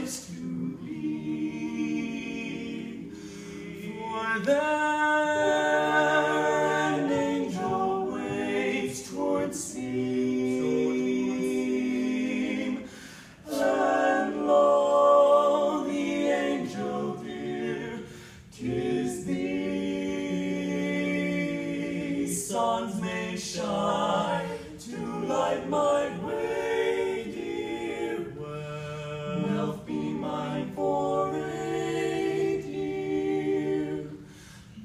lives to be. For there an angel waves towards steam, and lo, the angel dear, 'tis thee. Suns may shine to light my way, dear. Wealth be mine for a dear.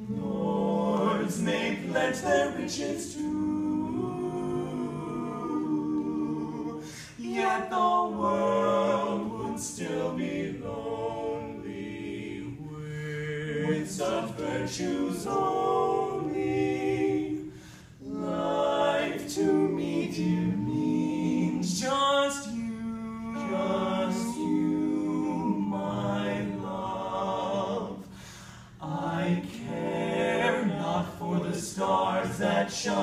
Lords may pledge their riches too, yet the world would still be lonely with such virtues only. Life to me, dear, means just you, my love. I care not for the stars that shine.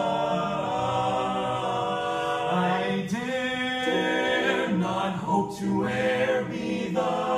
I dare not hope to e'er be the